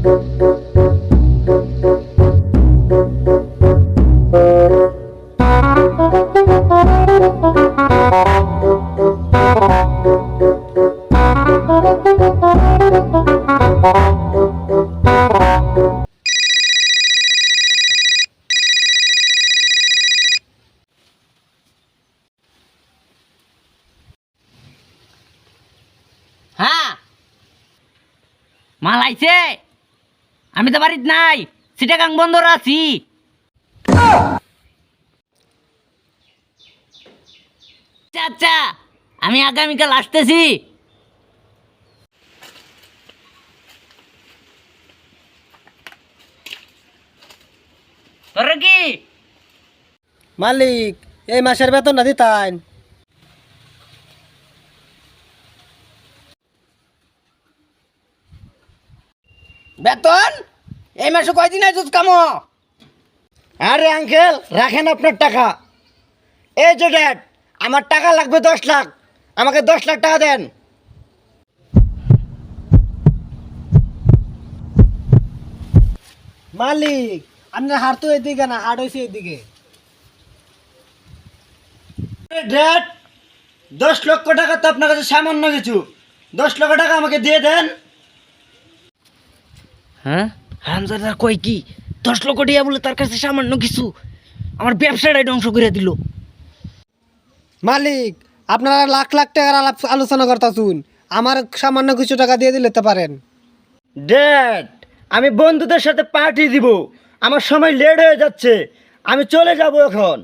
হ্যাঁ, মাল আইছে। আমি তো বাড়িতে নাই, চিটাগাং বন্দর আছি। আচ্ছা, আমি আগামীকাল আসতেছি। তোর কি মালিক, এই মাসের বেতন না দিতান। বেতন এই মাসে কয়দিন আইছিস কামো? আরে আঙ্কেল, রাখেন আপনার টাকা। এই যে ড্যাড, আমার টাকা লাগবে 10 লাখ, আমাকে 10 লাখ টাকা দেন। মালিক, আপনার হার তো এদিকে না, হাট হয়েছে এদিকে। ড্যাড, 10 লক্ষ টাকা তো আপনার কাছে সামান্য কিছু। 10 লক্ষ টাকা আমাকে দিয়ে দেন। হ্যাঁ, হারামজাদা কই কি 10 লক্ষ টাকা বলে তার কাছে সামান্য কিছু? আমার ব্যবসাটাই ধ্বংস করে দিল। মালিক, আপনারা লাখ লাখ টাকার আলোচনা করতেছুন, আমার সামান্য কিছু টাকা দিয়ে দিলে তো পারেন। ড্যাড, আমি বন্ধুদের সাথে পার্টি দিব, আমার সময় লেট হয়ে যাচ্ছে, আমি চলে যাব এখন।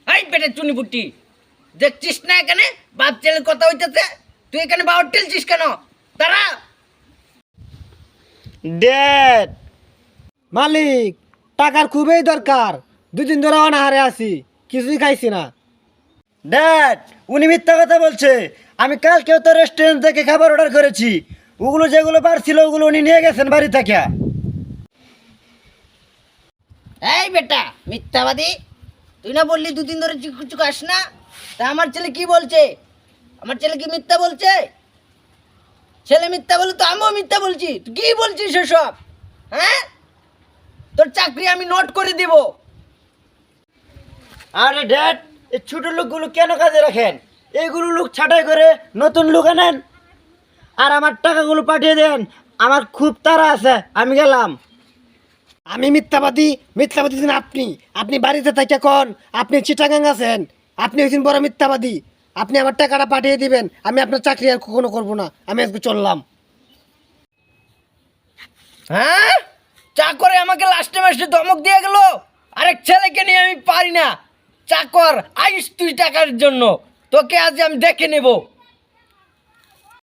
এই পেটের চুনি বুটি, দেখছিস না এখানে বাপ ছেলের কথা হইতেছে? তুই এখানে বাবার টেলছিস কেন? দাঁড়া। ড্যাড, মালিক, টাকার খুবই দরকার। 2 দিন ধরে অনাহারে আছি, কিছুই খাইছি না। ড্যাড, উনি মিথ্যা কথা বলছে। আমি কালকেও তো রেস্টুরেন্ট থেকে খাবার অর্ডার করেছি, ওগুলো যেগুলো পারছিল ওগুলো উনি নিয়ে গেছেন বাড়ি থেকে। এই বেটা মিথ্যাবাদী, তুই না বললি 2 দিন ধরে কিছু খাস না? তা আমার ছেলে কি বলছে? আমার ছেলে কি মিথ্যা বলছে? ছেলে মিথ্যা বলে তো আমিও মিথ্যা বলছি। তুই কি বলছিস এসব? হ্যাঁ, তোর চাকরি আমি নোট করে দিব। আরে ড্যাড, এই ছোট লোকগুলো কেন কাজে রাখেন? এইগুলো লোক ছাঁটাই করে নতুন লোক আনেন, আর আমার টাকাগুলো পাঠিয়ে দেন। আমার খুব তাড়া আছে, আমি গেলাম। আমি মিথ্যাবাদী? মিথ্যাবাদী দিন আপনি। আপনি বাড়িতে থেকে কোন আপনি চিটাগাং আছেন, আপনি হয়েছেন বড় মিথ্যাবাদী। আপনি আমার টাকাটা পাঠিয়ে দিবেন, আমি আপনার চাকরি আর কখনো করবো না। আমি আজকে চললাম। হ্যাঁ, চাকরে আমাকে লাস্টে মাসে ধমক দিয়ে গেল। আরেক ছেলেকে নিয়ে আমি পারি না। চাকর আইস তুই টাকার জন্য, তোকে আজ আমি দেখে নেব।